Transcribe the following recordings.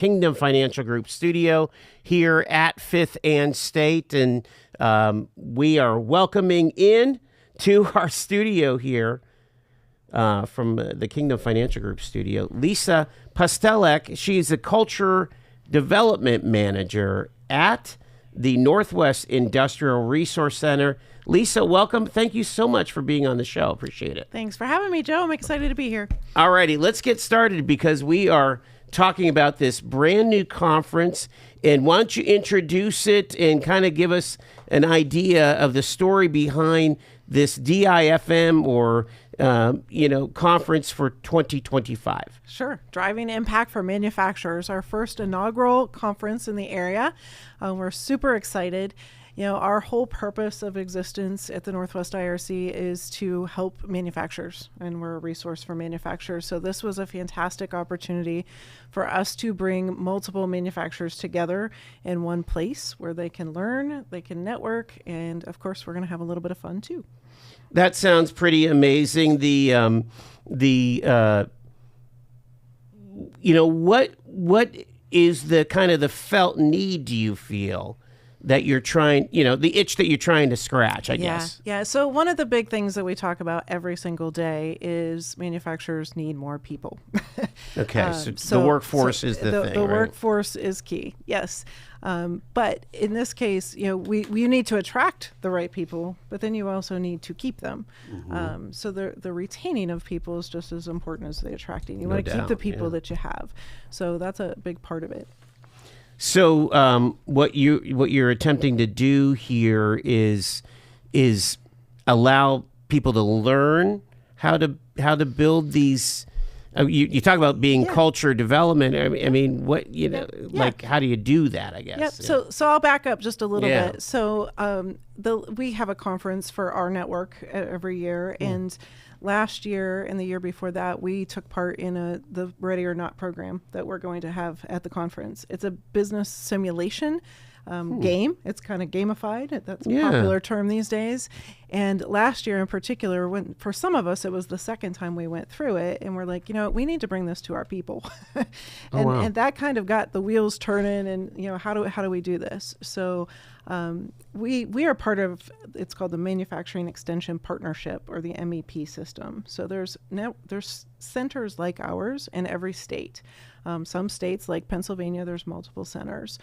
Kingdom Financial Group studio here at 5th and State. And we are welcoming in to our studio here from the Kingdom Financial Group studio, Lisa Pustelak. She's a Culture Development Manager at the Northwest Industrial Resource Center. Lisa, welcome. Thank you so much for being on the show. Appreciate it. Thanks for having me, Joe. I'm excited to be here. All righty, let's get started because we are talking about this brand new conference. And why don't you introduce it and kind of give us an idea of the story behind this DIFM or conference for 2025. Sure. Driving Impact for Manufacturers, our first inaugural conference in the area. We're super excited. Our whole purpose of existence at the Northwest IRC is to help manufacturers, and we're a resource for manufacturers. So this was a fantastic opportunity for us to bring multiple manufacturers together in one place where they can learn, they can network, and of course, we're going to have a little bit of fun too. That sounds pretty amazing. What is the kind of the felt need, do you feel, that you're trying, the itch that you're trying to scratch, I guess? Yeah. So one of the big things that we talk about every single day is manufacturers need more people. Okay. So the workforce is the thing, The right? workforce is key. Yes. But in this case, we need to attract the right people, but then you also need to keep them. Mm-hmm. So the retaining of people is just as important as the attracting. You want to keep the people that you have. So that's a big part of it. So what you're attempting to do here is allow people to learn how to build these. You talk about being culture development. I mean, what like how do you do that? I guess. Yep. So I'll back up just a little bit. So we have a conference for our network every year, and last year and the year before that, we took part in the Ready or Not program that we're going to have at the conference. It's a business simulation game. It's kind of gamified. That's a popular term these days. And last year in particular, for some of us, it was the second time we went through it, and we're like, we need to bring this to our people. And that kind of got the wheels turning, and how do we do this? So we are part of, it's called the Manufacturing Extension Partnership, or the MEP system. So there's centers like ours in every state. Some states like Pennsylvania, there's multiple centers.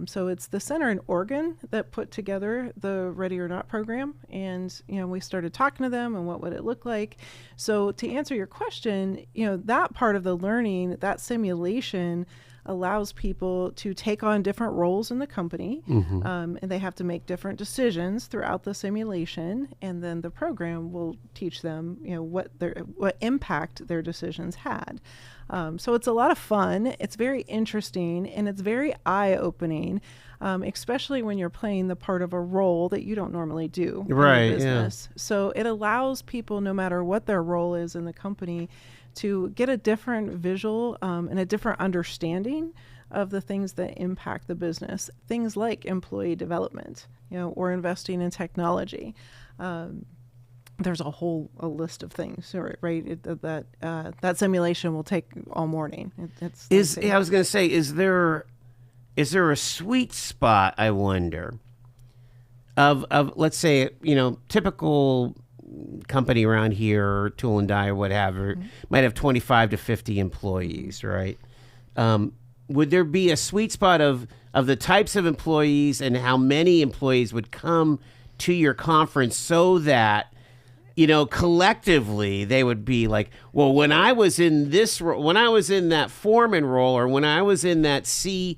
So it's the center in Oregon that put together the Ready or Not program. And, we started talking to them and what would it look like. So to answer your question, that part of the learning, that simulation allows people to take on different roles in the company. Mm-hmm. And they have to make different decisions throughout the simulation. And then the program will teach them, what impact their decisions had. So it's a lot of fun. It's very interesting, and it's very eye-opening, especially when you're playing the part of a role that you don't normally do in the business. So it allows people, no matter what their role is in the company, to get a different visual and a different understanding of the things that impact the business. Things like employee development, or investing in technology. There's a list of things, right? That simulation will take all morning. I was going to say, is there a sweet spot, I wonder, of let's say, typical company around here, tool and die or whatever, might have 25 to 50 employees, right? Would there be a sweet spot of the types of employees and how many employees would come to your conference so that collectively they would be like, well, when I was in this role, when I was in that foreman role, or when I was in that CFO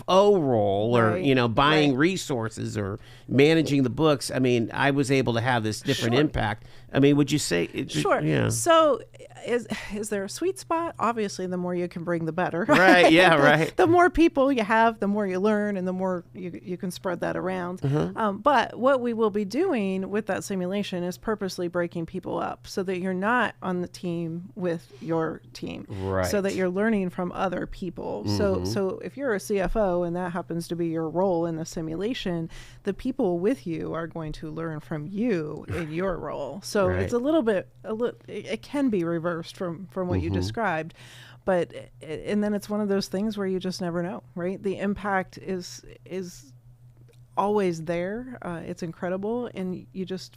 role, or, buying resources or managing the books, I mean, I was able to have this different impact. I mean, would you say? Sure. Yeah. So is there a sweet spot? Obviously, the more you can bring, the better. Right. Yeah. Right. The more people you have, the more you learn, and the more you can spread that around. But what we will be doing with that simulation is purposely breaking people up so that you're not on the team with your team. Right. So that you're learning from other people. So if you're a CFO and that happens to be your role in the simulation, the people with you are going to learn from you in your role. So it's a little bit, it can be reversed from what you described. But and then it's one of those things where you just never know, right? The impact is always there. It's incredible, and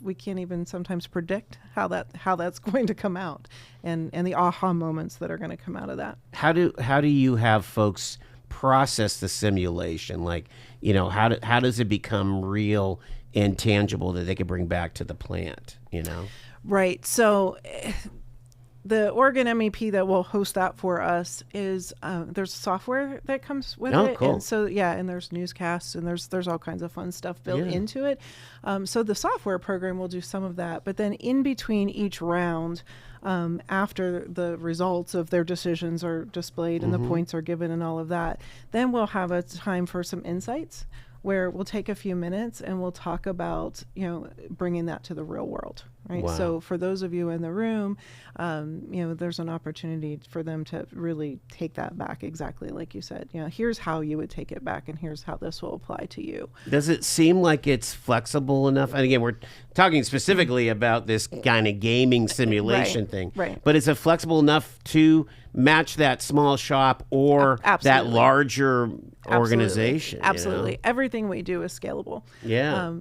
we can't even sometimes predict how that's going to come out, and the aha moments that are going to come out of that. How do you have folks process the simulation? Like, how does it become real and tangible that they can bring back to the plant? Right. So the Oregon MEP that will host that for us is there's software that comes with it. Cool. And so, and there's newscasts, and there's all kinds of fun stuff built into it. So the software program will do some of that. But then in between each round, after the results of their decisions are displayed and the points are given and all of that, then we'll have a time for some insights where we'll take a few minutes and we'll talk about, bringing that to the real world, right? Wow. So for those of you in the room, there's an opportunity for them to really take that back exactly like you said. Here's how you would take it back, and here's how this will apply to you. Does it seem like it's flexible enough? And again, we're talking specifically about this kind of gaming simulation thing. Right. But is it flexible enough to match that small shop or that larger organization? Absolutely. Everything we do is scalable. Yeah.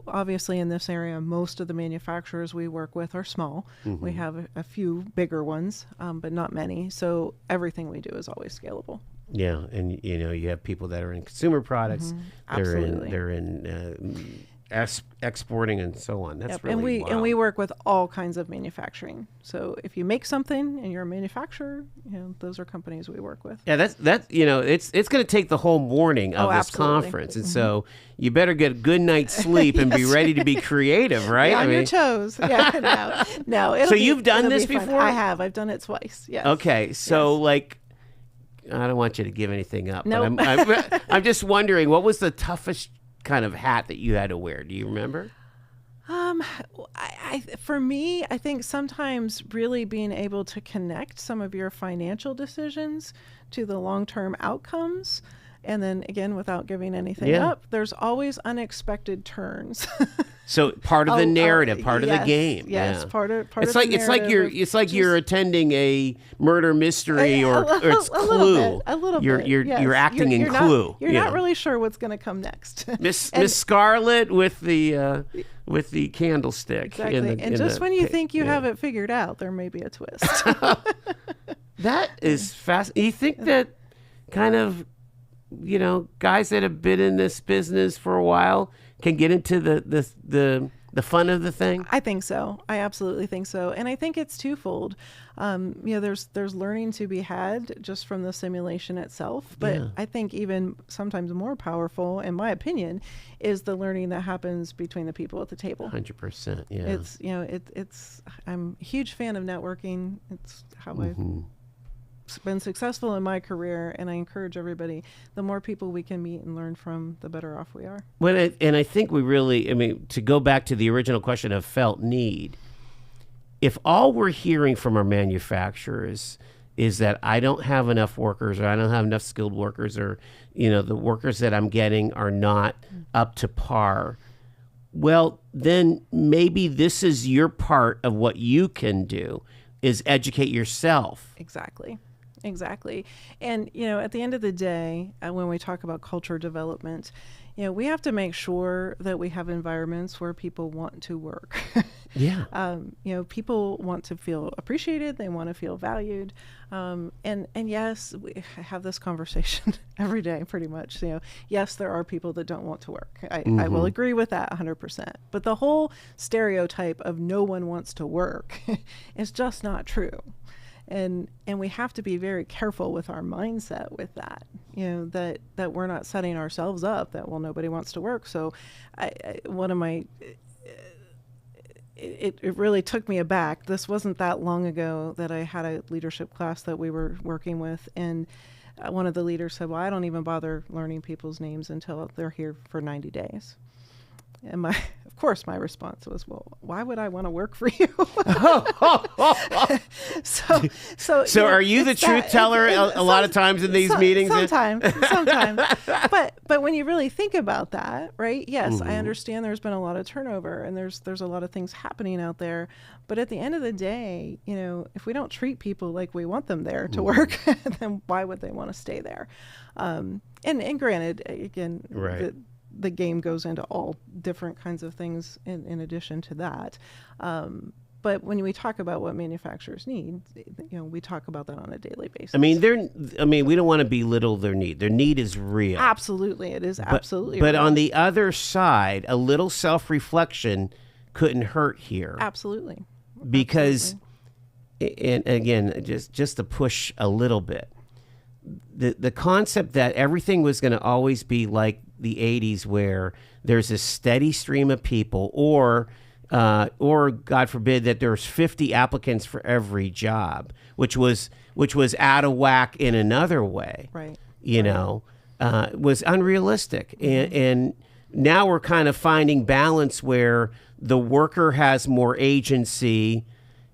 Obviously in this area, most of the manufacturers we work with are small. We have a few bigger ones, but not many. So everything we do is always scalable. Yeah, and you have people that are in consumer products. Absolutely. They're in exporting and so on. That's really wild. And we work with all kinds of manufacturing. So if you make something and you're a manufacturer, those are companies we work with. Yeah, that's it's going to take the whole morning of this conference, and so you better get a good night's sleep and be ready to be creative, right? On your toes. Yeah, no. So you've done this before? I have. I've done it twice. Yes. Okay, so I don't want you to give anything up. Nope. But I'm just wondering, what was the toughest kind of hat that you had to wear? Do you remember? For me, I think sometimes really being able to connect some of your financial decisions to the long-term outcomes, and then again, without giving anything up, there's always unexpected turns. So part of the narrative, part of the game. Yes, part of the narrative. It's like you're attending a murder mystery or it's Clue. A little bit. You're acting in Clue. You're not really sure what's going to come next. Miss Scarlet with the candlestick. Exactly. And just when you think you have it figured out, there may be a twist. That is fascinating. You think that kind of guys that have been in this business for a while can get into the fun of the thing? I think so. I absolutely think so. And I think it's twofold. There's learning to be had just from the simulation itself. But I think even sometimes more powerful, in my opinion, is the learning that happens between the people at the table. 100%. Yeah. It's I'm a huge fan of networking. It's how I've been successful in my career, and I encourage everybody, the more people we can meet and learn from, the better off we are. Well, and I think we really, to go back to the original question of felt need, if all we're hearing from our manufacturers is that I don't have enough workers, or I don't have enough skilled workers, or the workers that I'm getting are not up to par, well, then maybe this is your part of what you can do, is educate yourself. Exactly. And, at the end of the day, when we talk about culture development, we have to make sure that we have environments where people want to work. Yeah. People want to feel appreciated. They want to feel valued. And yes, we have this conversation every day, pretty much. Yes, there are people that don't want to work. I will agree with that 100%. But the whole stereotype of no one wants to work is just not true. And we have to be very careful with our mindset with that, that we're not setting ourselves up that, well, nobody wants to work. So it really took me aback. This wasn't that long ago that I had a leadership class that we were working with. And one of the leaders said, well, I don't even bother learning people's names until they're here for 90 days. And of course, my response was, "Well, why would I want to work for you?" So are you the truth teller a lot of times in these meetings? Sometimes. But when you really think about that, right? Yes, I understand there's been a lot of turnover and there's a lot of things happening out there. But at the end of the day, if we don't treat people like we want them there to work, then why would they want to stay there? And granted, again, right. The game goes into all different kinds of things in addition to that. But when we talk about what manufacturers need, we talk about that on a daily basis. I mean, we don't want to belittle their need. Their need is real. Absolutely, it is absolutely But real. on the other side, a little self-reflection couldn't hurt here. Absolutely. Because, and again, just to push a little bit, the concept that everything was going to always be like the 80s, where there's a steady stream of people, or God forbid that there's 50 applicants for every job, which was out of whack in another way. Right. Was unrealistic. And now we're kind of finding balance where the worker has more agency,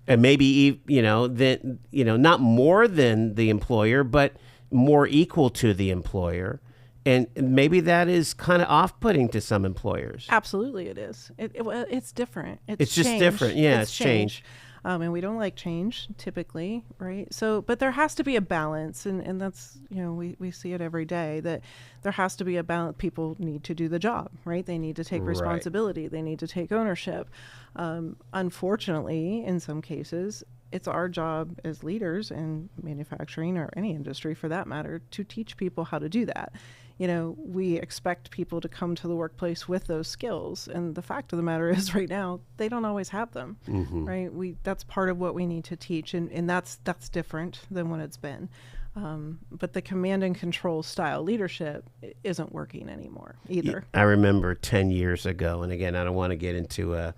and maybe not more than the employer, but more equal to the employer. And maybe that is kind of off-putting to some employers. Absolutely, it is. It's different. It's just different. Yeah, it's change. And we don't like change typically, right? So, but there has to be a balance, and that's, we see it every day, that there has to be a balance. People need to do the job, right? They need to take responsibility. They need to take ownership. Unfortunately, in some cases, it's our job as leaders in manufacturing, or any industry for that matter, to teach people how to do that. We expect people to come to the workplace with those skills, and the fact of the matter is, right now, they don't always have them. Right? That's part of what we need to teach, and that's different than what it's been. But the command and control style leadership isn't working anymore either. I remember 10 years ago, and again, I don't want to get into a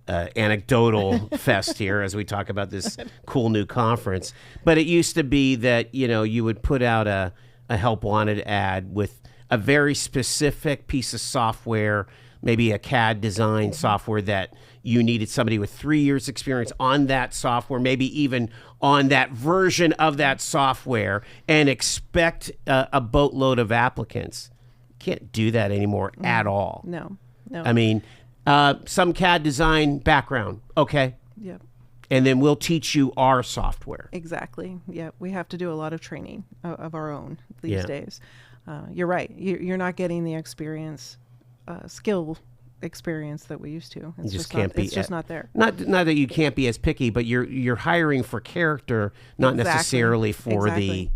anecdotal fest here as we talk about this cool new conference, but it used to be that you would put out a help wanted ad with a very specific piece of software, maybe a CAD design software that you needed somebody with 3 years experience on that software, maybe even on that version of that software, and expect a boatload of applicants. Can't do that anymore at all. No. I mean, some CAD design background, okay? Yep. And then we'll teach you our software. Exactly. Yeah, we have to do a lot of training of our own these days. You're right. You're not getting the skill experience that we used to. It's just not there. Not that you can't be as picky, but you're hiring for character, not necessarily for the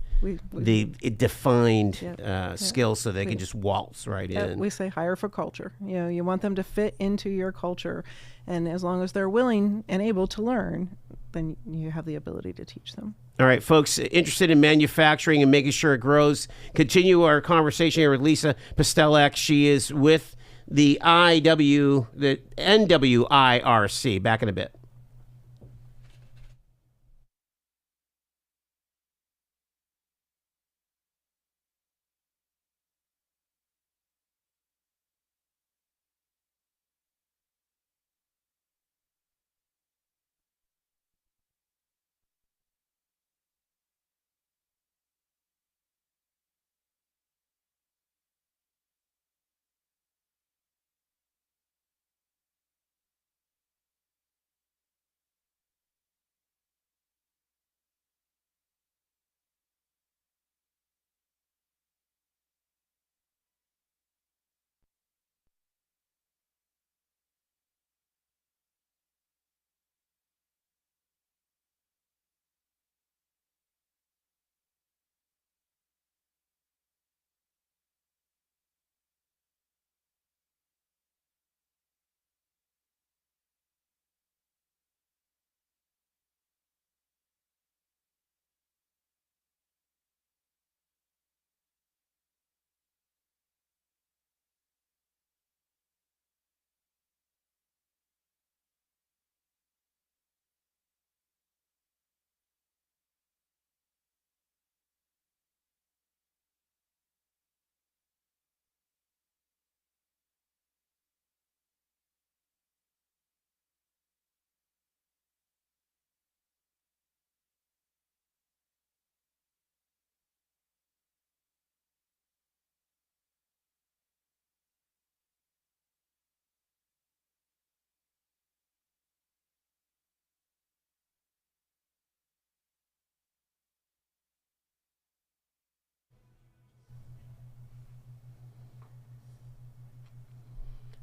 defined skills, so they can just waltz right in. We say hire for culture. You want them to fit into your culture, and as long as they're willing and able to learn, then you have the ability to teach them. All right, folks, interested in manufacturing and making sure it grows, continue our conversation here with Lisa Pustelak. She is with the NWIRC. Back in a bit.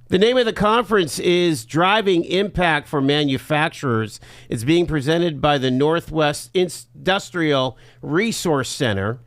The name of the conference is Driving Impact for Manufacturers. It's being presented by the Northwest Industrial Resource Center.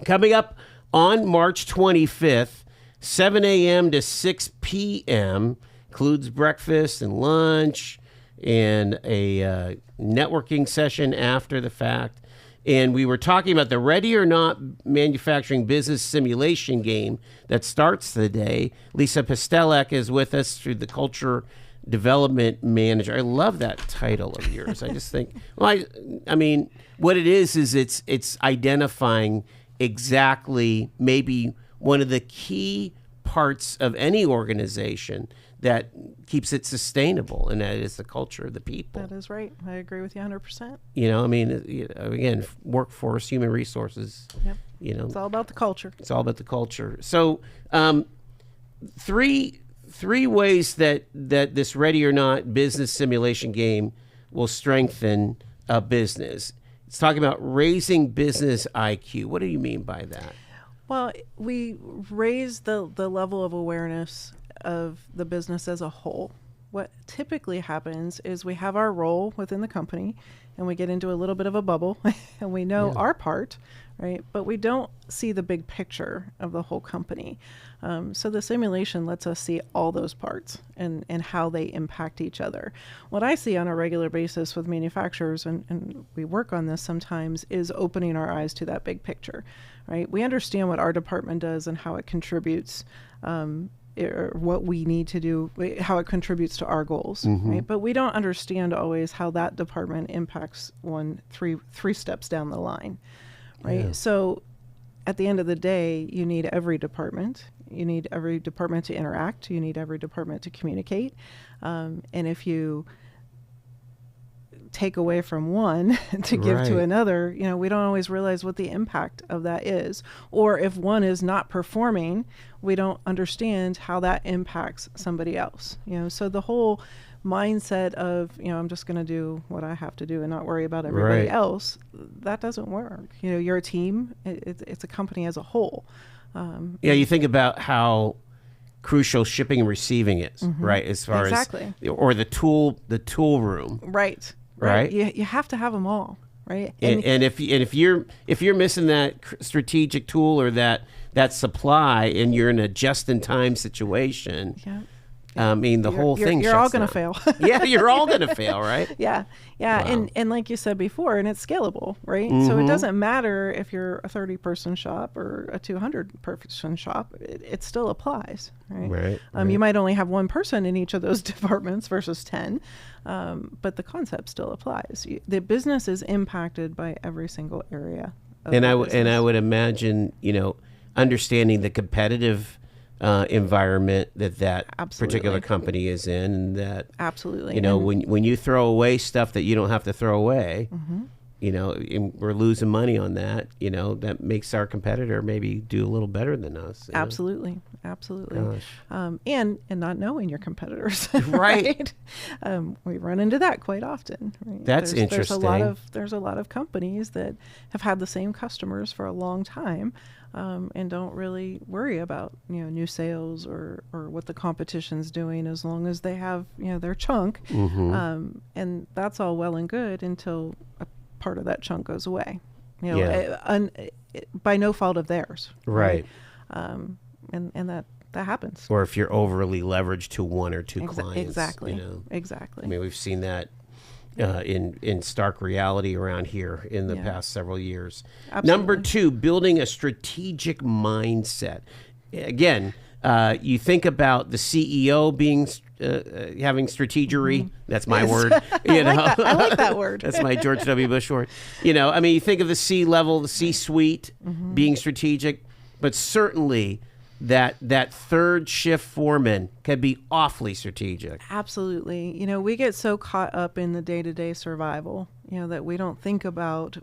Coming up on March 25th, 7 a.m. to 6 p.m. Includes breakfast and lunch and a networking session after the fact. And we were talking about the Ready or Not manufacturing business simulation game that starts today. Lisa Pustelak is with us through the Culture Development Manager. I love that title of yours. I just think, well, I mean, what it is it's identifying exactly maybe one of the key parts of any organization that keeps it sustainable, and that is the culture of the people. That is right. I agree with you 100%. You know, I mean, again, workforce, human resources. Yep. You know, it's all about the culture. It's all about the culture. So, three ways that this Ready or Not business simulation game will strengthen a business. It's talking about raising business IQ. What do you mean by that? Well, we raise the level of awareness of the business as a whole. What typically happens is we have our role within the company and we get into a little bit of a bubble and we know our part, right? But we don't see the big picture of the whole company. So the simulation lets us see all those parts and how they impact each other. What I see on a regular basis with manufacturers, and we work on this sometimes, is opening our eyes to that big picture, right? We understand what our department does and how it contributes, or what we need to do, how it contributes to our goals, right? But we don't understand always how that department impacts three steps down the line, right? Yeah. So at the end of the day, you need every department. You need every department to interact. You need every department to communicate. And if you take away from one to give to another, you know, we don't always realize what the impact of that is. Or if one is not performing, we don't understand how that impacts somebody else. You know, so the whole mindset of, you know, I'm just going to do what I have to do and not worry about everybody else, that doesn't work. You know, you're a team. It's a company as a whole. You think about how crucial shipping and receiving is, right? As far as, or the tool room, right? You have to have them all, right? And if you're missing that strategic tool or that supply, and you're in a just-in-time situation, I mean, the whole thing. You're all going to fail. Yeah, you're all going to fail, right? Yeah. Wow. And like you said before, and it's scalable, right? So it doesn't matter if you're a 30-person shop or a 200-person shop. It still applies, right? You might only have one person in each of those departments versus 10, but the concept still applies. The business is impacted by every single area. And I would imagine, you know, understanding the competitive environment that particular company is in, and that you know, when you throw away stuff that you don't have to throw away, you know, and we're losing money on that, you know, that makes our competitor maybe do a little better than us. Absolutely. And not knowing your competitors, right? We run into that quite often. Right? That's interesting. There's a lot of companies that have had the same customers for a long time. And don't really worry about, you know, new sales or what the competition's doing, as long as they have, you know, their chunk. And that's all well and good until a part of that chunk goes away, you know, by no fault of theirs. Right. And that happens. Or if you're overly leveraged to one or two clients. Exactly. You know? Exactly. I mean, we've seen that in stark reality around here in the past several years. Absolutely. Number 2, building a strategic mindset. Again, you think about the CEO being having strategery. That's my word. You know, I like that word. That's my George W. Bush word. You know, I mean, you think of the C-level, the C-suite being strategic, but certainly that third shift foreman can be awfully strategic. Absolutely. You know, we get so caught up in the day-to-day survival, you know, that we don't think about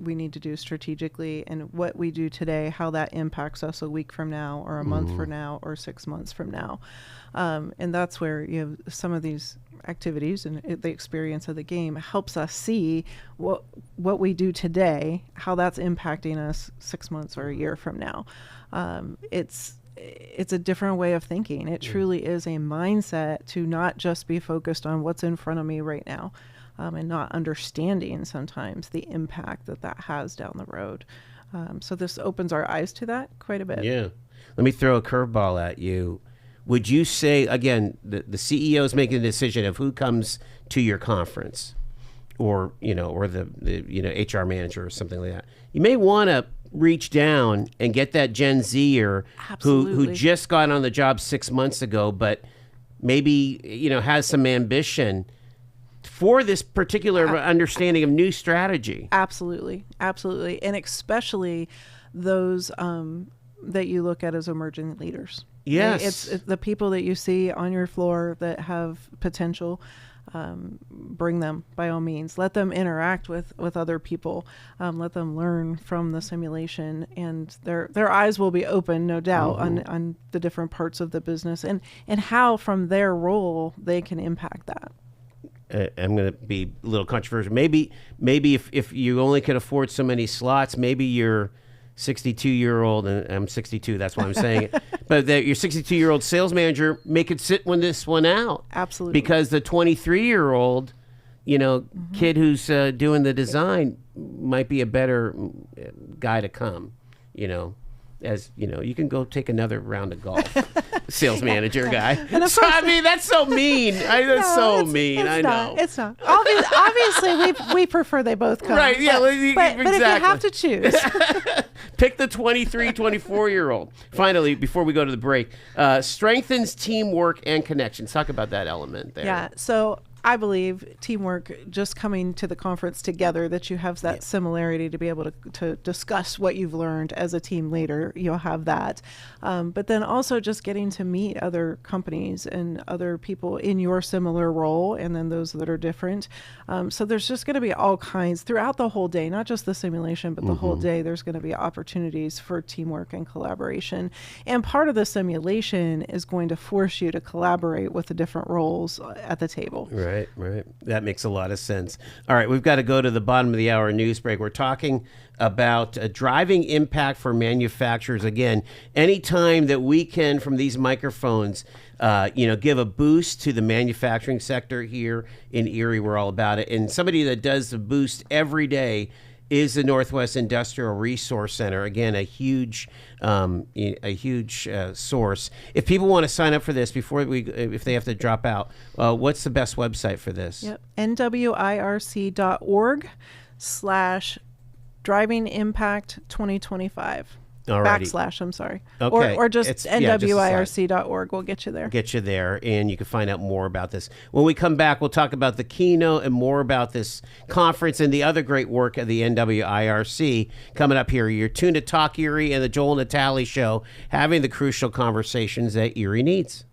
we need to do strategically, and what we do today, how that impacts us a week from now, or a month from now, or 6 months from now. And that's where some of these activities and the experience of the game helps us see what we do today, how that's impacting us 6 months or a year from now. It's a different way of thinking. It truly is a mindset to not just be focused on what's in front of me right now, and not understanding sometimes the impact that has down the road. So this opens our eyes to that quite a bit. Yeah. Let me throw a curveball at you. Would you say, again, the CEO is making a decision of who comes to your conference, or the HR manager or something like that? You may want to reach down and get that Gen Zer who just got on the job 6 months ago, but maybe has some ambition for this particular understanding of new strategy. Absolutely, and especially those that you look at as emerging leaders. Yes, it's the people that you see on your floor that have potential. Bring them by all means. Let them interact with other people. Let them learn from the simulation, and their eyes will be open, no doubt, on the different parts of the business and how from their role they can impact that. I'm going to be a little controversial. Maybe if you only could afford so many slots, maybe you're 62-year-old, and I'm 62, that's why I'm saying it, but that your 62-year-old sales manager could sit this one out. Absolutely. Because the 23-year-old, kid who's doing the design might be a better guy to come, as you can go take another round of golf. Sales manager guy. And so, that's so mean. That's so mean. I know. It's not. Obviously, we prefer they both come. Right, yeah. But exactly. But if you have to choose. Pick the 23, 24-year-old. Finally, before we go to the break, strengthens teamwork and connections. Talk about that element there. Yeah, so I believe teamwork, just coming to the conference together, that you have that similarity to be able to discuss what you've learned as a team leader. You'll have that. But then also just getting to meet other companies and other people in your similar role, and then those that are different. So there's just going to be all kinds throughout the whole day, not just the simulation, but the whole day. There's going to be opportunities for teamwork and collaboration. And part of the simulation is going to force you to collaborate with the different roles at the table. Right. That makes a lot of sense. All right, we've got to go to the bottom of the hour news break. We're talking about driving impact for manufacturers. Again, anytime that we can, from these microphones, give a boost to the manufacturing sector here in Erie, we're all about it. And somebody that does the boost every day is the Northwest Industrial Resource Center. Again, a huge source. If people want to sign up for this if they have to drop out, what's the best website for this? Yep, NWIRC.org/Driving Impact 2025. Alrighty. I'm sorry. Okay. Or just NWIRC.org will get you there. Get you there, and you can find out more about this. When we come back, we'll talk about the keynote and more about this conference and the other great work of the NWIRC coming up here. You're tuned to Talk Erie and the Joel Natale Show, having the crucial conversations that Erie needs.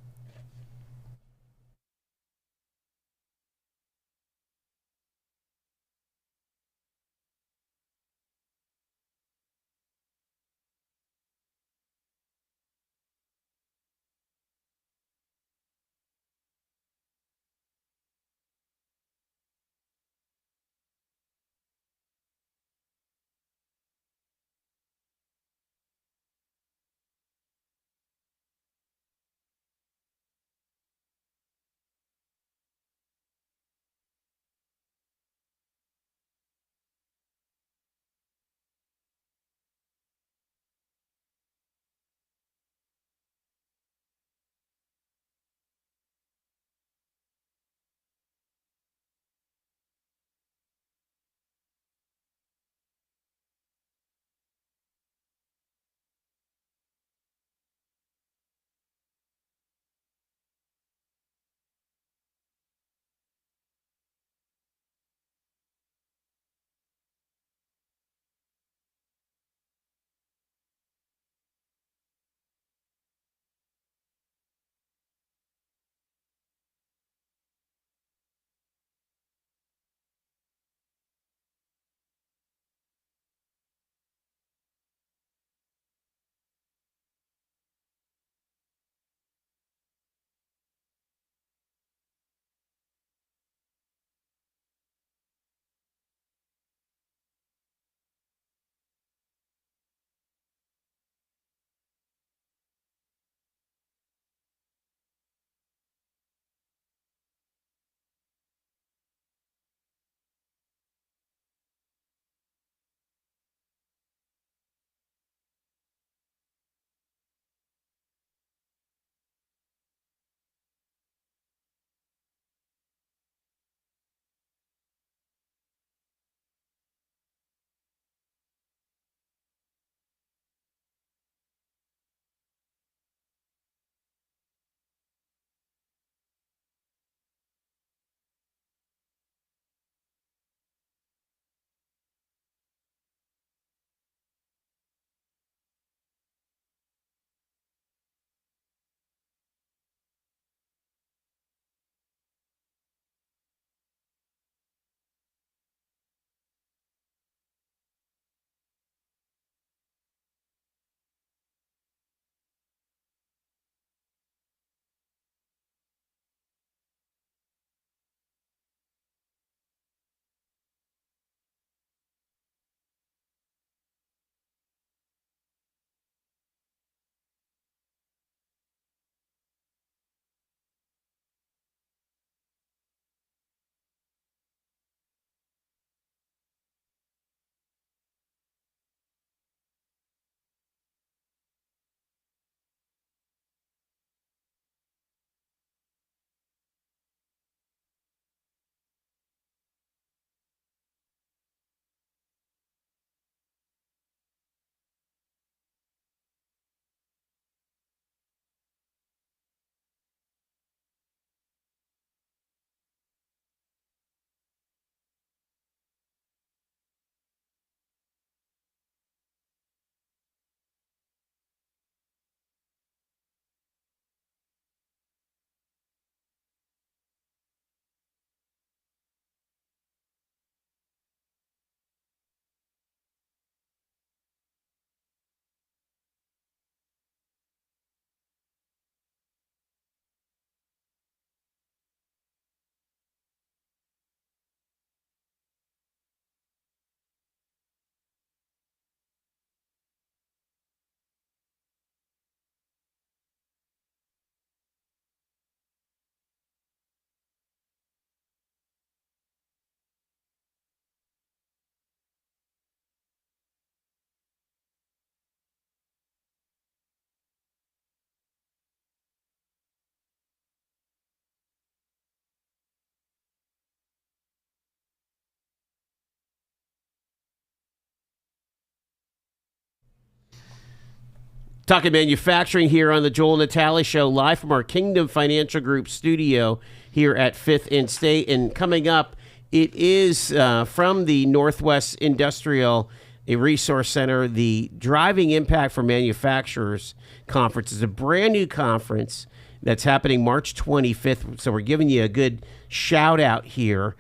Talking manufacturing here on the Joel Natale Show, live from our Kingdom Financial Group studio here at 5th and State. And coming up, it is from the Northwest Industrial Resource Center, the Driving Impact for Manufacturers Conference. Is a brand new conference that's happening March 25th. So we're giving you a good shout out here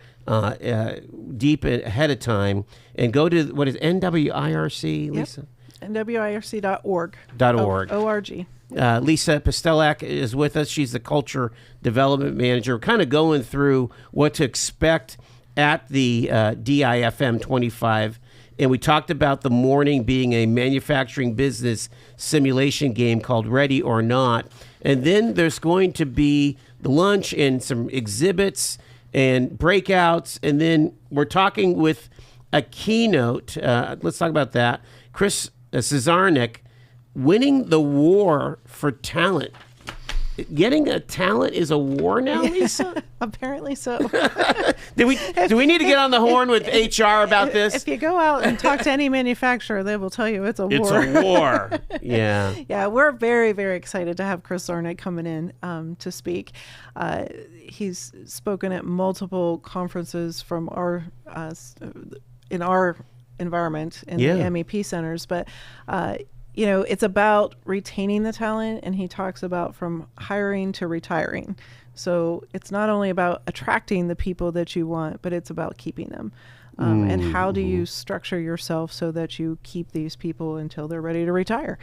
deep ahead of time. And go to, what is NWIRC, Lisa? Yep. NWIRC.org. O-R-G. Lisa Pustelak is with us. She's the Culture Development Manager. We're kind of going through what to expect at the DIFM 25. And we talked about the morning being a manufacturing business simulation game called Ready or Not. And then there's going to be the lunch and some exhibits and breakouts. And then we're talking with a keynote. Let's talk about that. Chris Cesarnik, winning the war for talent. Getting a talent is a war now, Lisa? Apparently so. Do we need to get on the horn with HR about this? If you go out and talk to any manufacturer, they will tell you it's a war. It's a war. Yeah. Yeah, we're very, very excited to have Chris Zarnick coming in to speak. He's spoken at multiple conferences from in our environment in the MEP centers, but it's about retaining the talent, and he talks about from hiring to retiring. So it's not only about attracting the people that you want, but it's about keeping them. And how do you structure yourself so that you keep these people until they're ready to retire?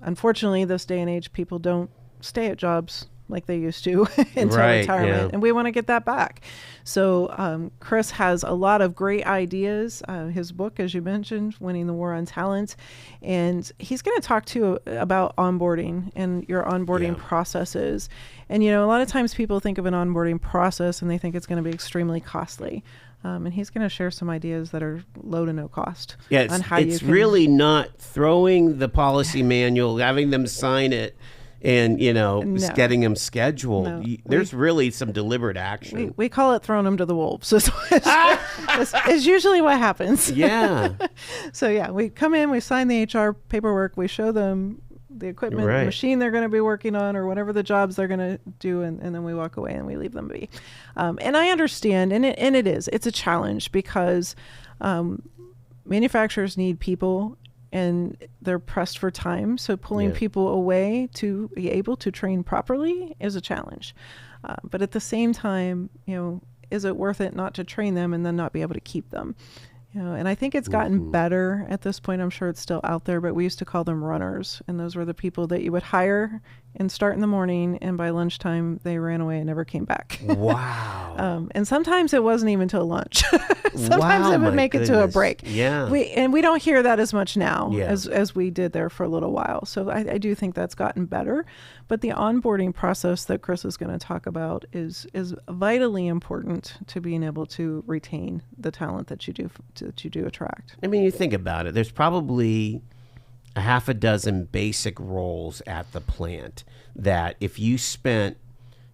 Unfortunately, this day and age, people don't stay at jobs like they used to until retirement. And we want to get that back. So Chris has a lot of great ideas. His book, as you mentioned, Winning the War on Talent. And he's going to talk too about onboarding and your onboarding processes. And, a lot of times people think of an onboarding process and they think it's going to be extremely costly. And he's going to share some ideas that are low to no cost. Yeah, on how it's really not throwing the policy manual, having them sign it, and, just getting them scheduled. No. There's really some deliberate action. We call it throwing them to the wolves. It's usually what happens. Yeah. So, we come in, we sign the HR paperwork, we show them the equipment, the machine they're going to be working on, or whatever the jobs they're going to do, and then we walk away and we leave them be. And I understand, it's a challenge because manufacturers need people, and they're pressed for time. So pulling people away to be able to train properly is a challenge. But at the same time, is it worth it not to train them and then not be able to keep them? And I think it's gotten better at this point. I'm sure it's still out there, but we used to call them runners. And those were the people that you would hire and start in the morning, and by lunchtime they ran away and never came back. Wow. And sometimes it wasn't even till lunch. Sometimes it would make it to a break. Yeah. We don't hear that as much now as we did there for a little while. So I do think that's gotten better. But the onboarding process that Chris is going to talk about is vitally important to being able to retain the talent that you do attract. I mean, you think about it. There's probably a half a dozen basic roles at the plant that if you spent,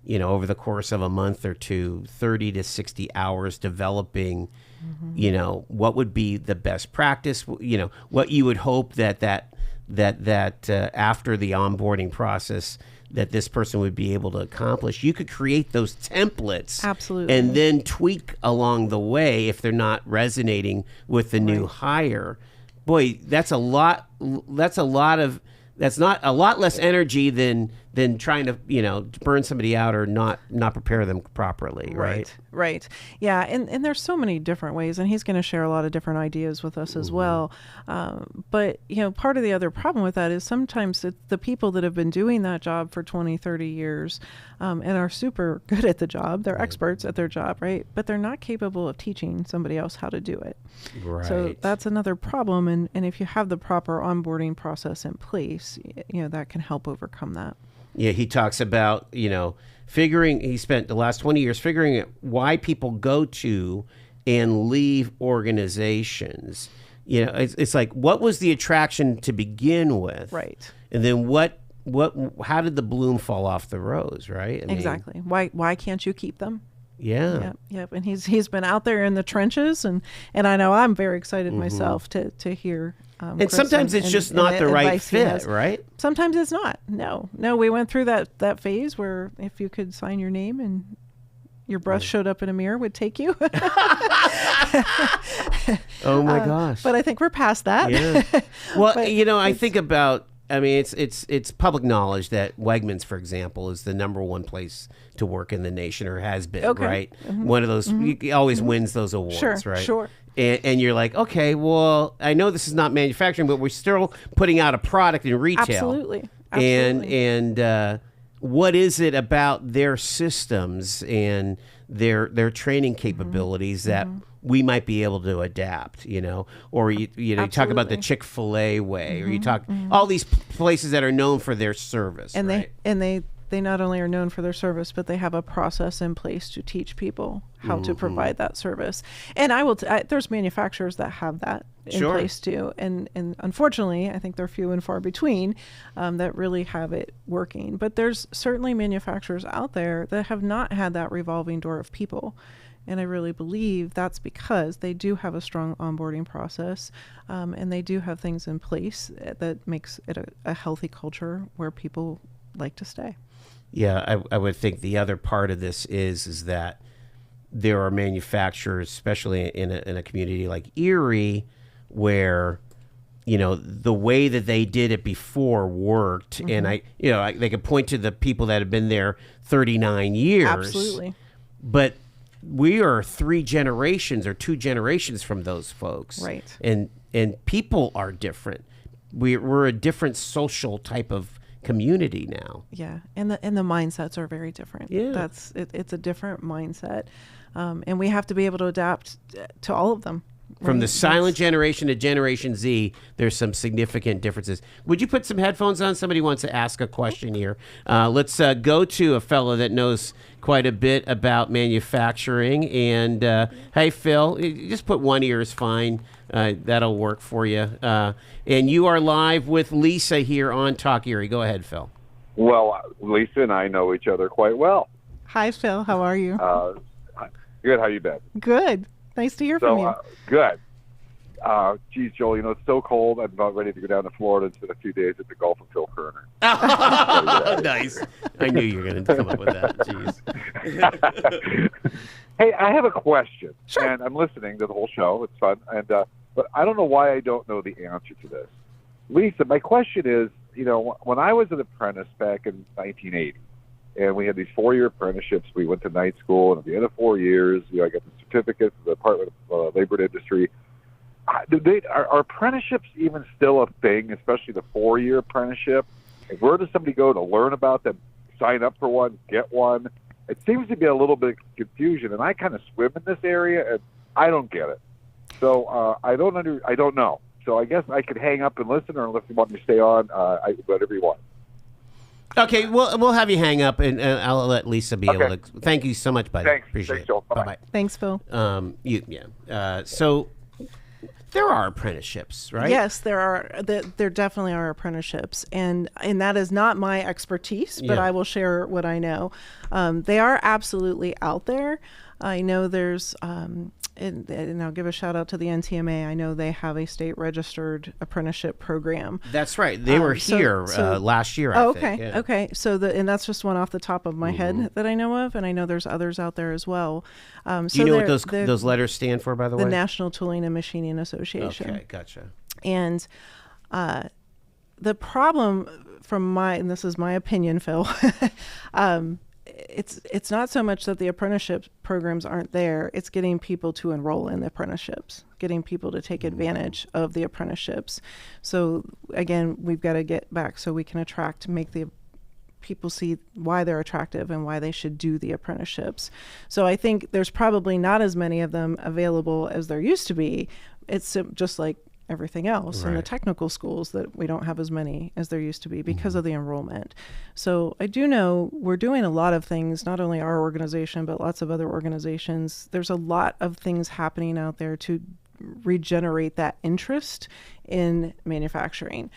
over the course of a month or two, 30 to 60 hours developing, what would be the best practice, what you would hope that after the onboarding process that this person would be able to accomplish. You could create those templates. Absolutely. And then tweak along the way if they're not resonating with the new hire. Boy, that's not a lot less energy than trying to, burn somebody out or not prepare them properly, right? Right. Yeah, and there's so many different ways, and he's going to share a lot of different ideas with us as well. But, part of the other problem with that is sometimes the people that have been doing that job for 20, 30 years and are super good at the job, they're experts at their job, right? But they're not capable of teaching somebody else how to do it. Right. So that's another problem, and if you have the proper onboarding process in place, that can help overcome that. Yeah, he talks about, he spent the last 20 years figuring out why people go to and leave organizations. It's like, what was the attraction to begin with? Right. And then how did the bloom fall off the rose, right? Exactly. Why can't you keep them? Yeah. Yep. And he's been out there in the trenches, and I know I'm very excited myself to hear. And Chris sometimes it's just not the right fit, right? Sometimes it's not. No, we went through that phase where if you could sign your name and your breath showed up in a mirror, would take you. Oh my gosh! But I think we're past that. Yeah. Well, I think about. I mean, it's public knowledge that Wegmans, for example, is the #1 place to work in the nation, or has been, right? One of those he always wins those awards, right? Sure. And you're like, okay, well, I know this is not manufacturing, but we're still putting out a product in retail. Absolutely. And what is it about their systems and their training capabilities that we might be able to adapt, or you talk about the Chick-fil-A way, or you talk all these places that are known for their service, and right? they not only are known for their service, but they have a process in place to teach people how to provide that service. And there's manufacturers that have that in place too. And unfortunately, I think they're few and far between that really have it working. But there's certainly manufacturers out there that have not had that revolving door of people. And I really believe that's because they do have a strong onboarding process, and they do have things in place that makes it a healthy culture where people like to stay. Yeah, I would think the other part of this is that there are manufacturers, especially in a community like Erie, where the way that they did it before worked, and they could point to the people that have been there 39 years. Absolutely. But we are 3 generations or 2 generations from those folks, right? And people are different. We're a different social type of community now. Yeah, and the mindsets are very different. Yeah, it's a different mindset, and we have to be able to adapt to all of them. From the silent generation to Generation Z, there's some significant differences. Would you put some headphones on? Somebody wants to ask a question here. Let's go to a fellow that knows quite a bit about manufacturing. And hey, Phil, just put one ear is fine. That'll work for you. And you are live with Lisa here on Talk Erie. Go ahead, Phil. Well, Lisa and I know each other quite well. Hi, Phil. How are you? Good. How you been? Good. Nice to hear from you. Good. Geez, Joel, it's so cold. I'm about ready to go down to Florida and spend a few days at the Gulf of Phil Kerner. Nice. I knew you were going to come up with that. Jeez. Hey, I have a question. Sure. And I'm listening to the whole show. It's fun. But I don't know why I don't know the answer to this. Lisa, my question is, when I was an apprentice back in 1980, and we had these 4-year apprenticeships, we went to night school, and at the end of 4 years, I got the certificate from the Department of Labor and Industry. Are apprenticeships even still a thing, especially the 4-year apprenticeship? And where does somebody go to learn about them, sign up for one, get one? It seems to be a little bit of confusion, and I kind of swim in this area, and I don't get it. So I don't know. So I guess I could hang up and listen, or if you want me to stay on, whatever you want. Okay, we'll have you hang up, and I'll let Lisa be able to. Thank you so much, buddy. Thanks. Appreciate Thanks, it. Joel. Bye-bye. Thanks, Phil. So there are apprenticeships, right? Yes, there are. There definitely are apprenticeships, and that is not my expertise, but I will share what I know. They are absolutely out there. I know there's, and I'll give a shout out to the NTMA. I know they have a state registered apprenticeship program. That's right. They were here last year, I think. Yeah. Okay. So and that's just one off the top of my head that I know of, and I know there's others out there as well. Do you know what those letters stand for, by the way? The National Tooling and Machining Association. Okay, gotcha. And the problem and this is my opinion, Phil, it's not so much that the apprenticeship programs aren't there. It's getting people to enroll in the apprenticeships, getting people to take advantage of the apprenticeships. So again, we've got to get back so we can make the people see why they're attractive and why they should do the apprenticeships. So I think there's probably not as many of them available as there used to be. It's just like everything else in the technical schools, that we don't have as many as there used to be because of the enrollment. So I do know we're doing a lot of things, not only our organization, but lots of other organizations. There's a lot of things happening out there to regenerate that interest in manufacturing.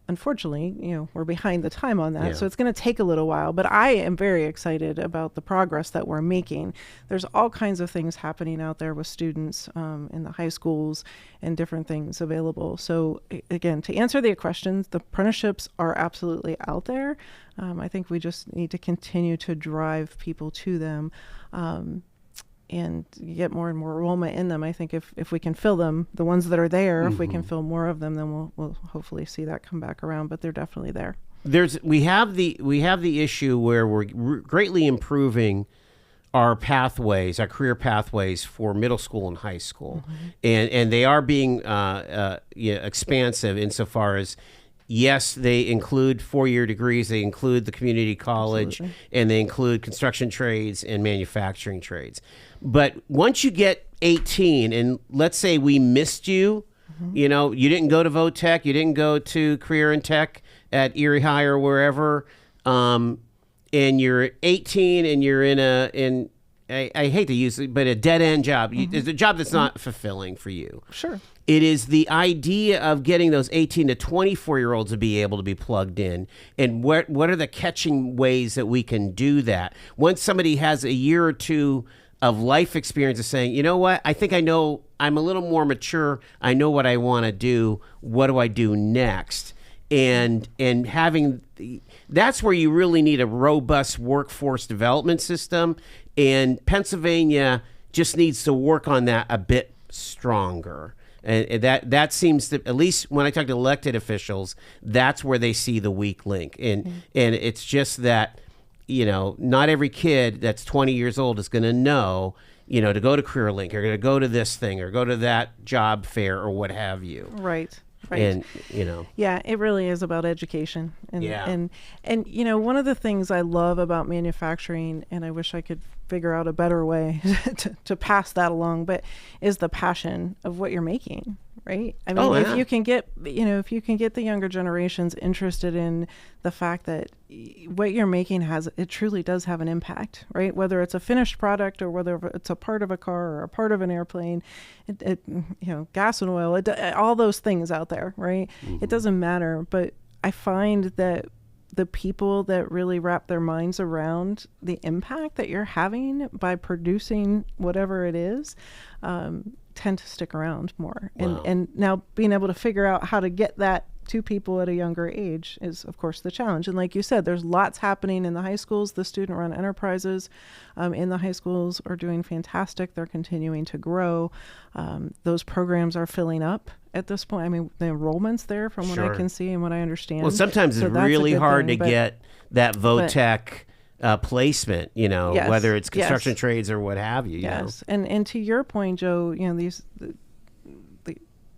unfortunately, we're behind the time on that. Yeah. So it's going to take a little while, but I am very excited about the progress that we're making. There's all kinds of things happening out there with students in the high schools and different things available. So again, to answer the questions, the apprenticeships are absolutely out there. I think we just need to continue to drive people to them. And get more and more enrollment in them. I think if we can fill them, the ones that are there, if we can fill more of them, then we'll hopefully see that come back around. But they're definitely there. We have the issue where we're greatly improving our pathways, our career pathways for middle school and high school, and they are being expansive insofar as. Yes, they include 4-year degrees. They include the community college, and they include construction trades and manufacturing trades. But once you get 18, and let's say we missed you, you didn't go to VOTech, you didn't go to Career and Tech at Erie High or wherever, and you're 18 and you're in I hate to use it, but a dead-end job. It's a job that's not fulfilling for you. Sure. It is the idea of getting those 18 to 24-year-olds to be able to be plugged in. And what are the catching ways that we can do that? Once somebody has a year or two of life experience of saying, you know what, I think I know, I'm a little more mature, I know what I want to do, what do I do next? And having, that's where you really need a robust workforce development system. And Pennsylvania just needs to work on that a bit stronger. And that seems to, at least when I talk to elected officials, that's where they see the weak link. And it's just that, not every kid that's 20 years old is going to know, to go to CareerLink or to go to this thing or go to that job fair or what have you. Right. And, Yeah, it really is about education. And one of the things I love about manufacturing, and I wish I could figure out a better way to pass that along, but is the passion of what you're making, right? I mean, if you can get, the younger generations interested in the fact that what you're making it truly does have an impact, right? Whether it's a finished product or whether it's a part of a car or a part of an airplane, gas and oil, all those things out there, right? It doesn't matter, but I find that the people that really wrap their minds around the impact that you're having by producing whatever it is, tend to stick around more. Wow. And now being able to figure out how to get that to people at a younger age is, of course, the challenge. And like you said, there's lots happening in the high schools. The student-run enterprises in the high schools are doing fantastic. They're continuing to grow. Those programs are filling up at this point. I mean, the enrollment's there from what I can see and what I understand. Well, sometimes it's really hard to get that VOTech placement, whether it's construction trades or what have you. Yes. And to your point, Joe, the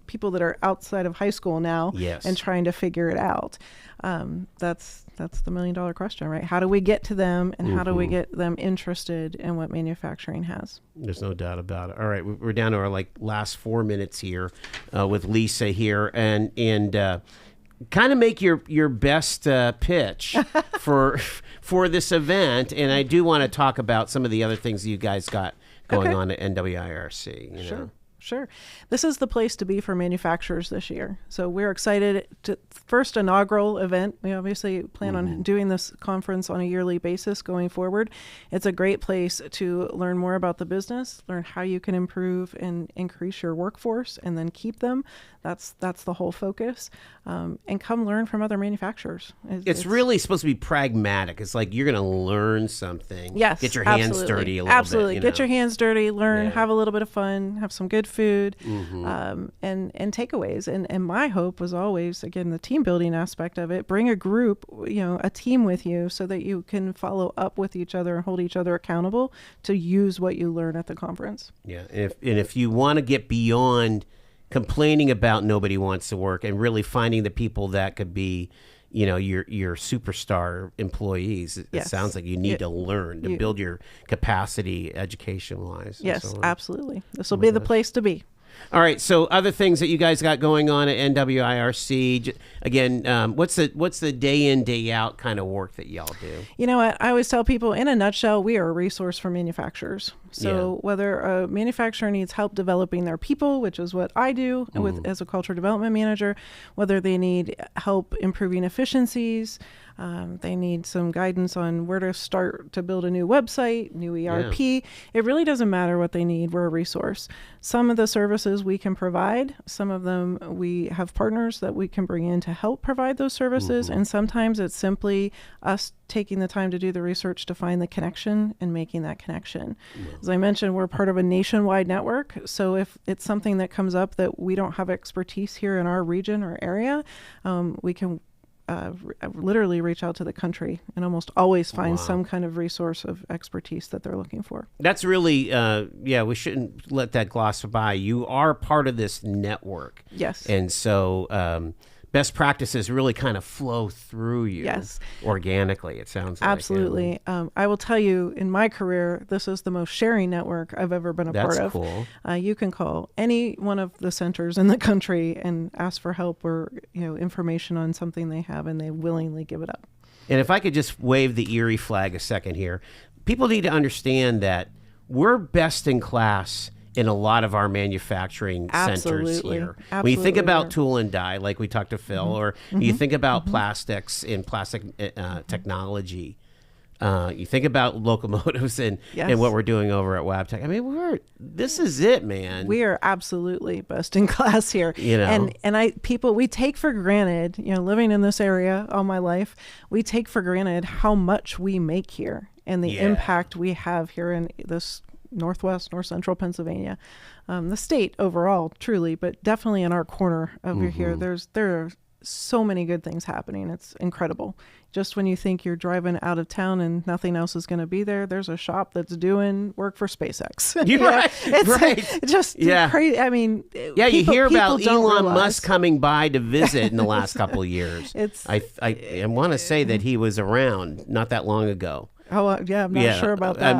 people that are outside of high school now and trying to figure it out. That's the $1 million question, right? How do we get to them, and how do we get them interested in what manufacturing has? There's no doubt about it. All right, we're down to our last 4 minutes here with Lisa here, and kind of make your best pitch for this event. And I do want to talk about some of the other things you guys got going on at NWIRC. Sure. This is the place to be for manufacturers this year. So we're excited to first inaugural event. We obviously plan on doing this conference on a yearly basis going forward. It's a great place to learn more about the business, learn how you can improve and increase your workforce and then keep them. That's the whole focus. And come learn from other manufacturers. It's really supposed to be pragmatic. It's like you're going to learn something. Yes, get your hands dirty a little bit. Absolutely. Get your hands dirty, learn, have a little bit of fun, have some good food, and takeaways. And my hope was always, again, the team building aspect of it. Bring a group, a team with you so that you can follow up with each other and hold each other accountable to use what you learn at the conference. Yeah. And if you want to get beyond complaining about nobody wants to work and really finding the people that could be, your superstar employees, it sounds like you need to learn to build your capacity education-wise. Yes, absolutely. This will be the place to be. All right. So other things that you guys got going on at NWIRC, again, what's the day in, day out kind of work that y'all do? You know what? I always tell people, in a nutshell, we are a resource for manufacturers. So whether a manufacturer needs help developing their people, which is what I do as a culture development manager, whether they need help improving efficiencies, they need some guidance on where to start to build a new website, new ERP. It really doesn't matter what they need. We're a resource. Some of the services we can provide, some of them we have partners that we can bring in to help provide those services. And sometimes it's simply us taking the time to do the research to find the connection and making that connection. As I mentioned, we're part of a nationwide network. So if it's something that comes up that we don't have expertise here in our region or area, we can literally reach out to the country and almost always find some kind of resource of expertise that they're looking for. That's really, we shouldn't let that gloss by. You are part of this network. Yes. And so best practices really kind of flow through you organically, it sounds like. Absolutely. I will tell you, in my career, this is the most sharing network I've ever been a part of. That's cool. You can call any one of the centers in the country and ask for help or information on something they have, and they willingly give it up. And if I could just wave the Erie flag a second here, people need to understand that we're best in class in a lot of our manufacturing centers here. When you think about tool and die, like we talked to Phil, or you think about plastics and plastic technology, you think about locomotives and what we're doing over at Wabtec. I mean, this is it, man. We are absolutely best in class here. We take for granted, living in this area all my life, we take for granted how much we make here and the impact we have here in this north central Pennsylvania, the state overall, truly, but definitely in our corner over here. There are so many good things happening. It's incredible. Just when you think you're driving out of town and nothing else is going to be there, there's a shop that's doing work for SpaceX. It's just crazy. I mean, you hear about Elon Musk coming by to visit in the last couple of years. I want to say that he was around not that long ago. Oh, I'm not sure about that.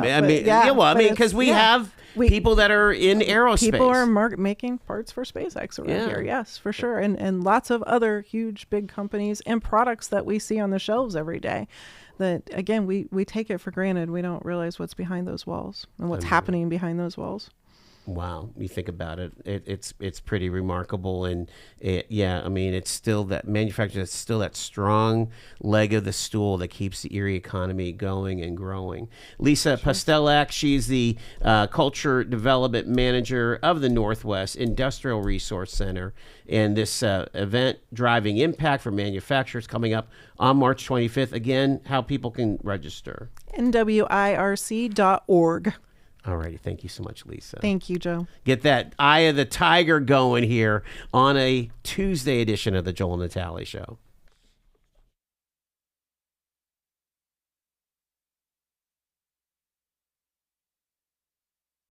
Because we have people that are in aerospace. People are making parts for SpaceX around here, yes, for sure. And lots of other huge, big companies and products that we see on the shelves every day that, again, we take it for granted. We don't realize what's behind those walls and what's happening behind those walls. Wow, you think about it, it's pretty remarkable, and it's still that manufacturing. It's still that strong leg of the stool that keeps the Erie economy going and growing. Lisa Pustelak, she's the Culture Development Manager of the Northwest Industrial Resource Center, and this event, Driving Impact for Manufacturers, coming up on March 25th. Again, how people can register. NWIRC.org. All righty. Thank you so much, Lisa. Thank you, Joe. Get that Eye of the Tiger going here on a Tuesday edition of the Joel and Natalie Show.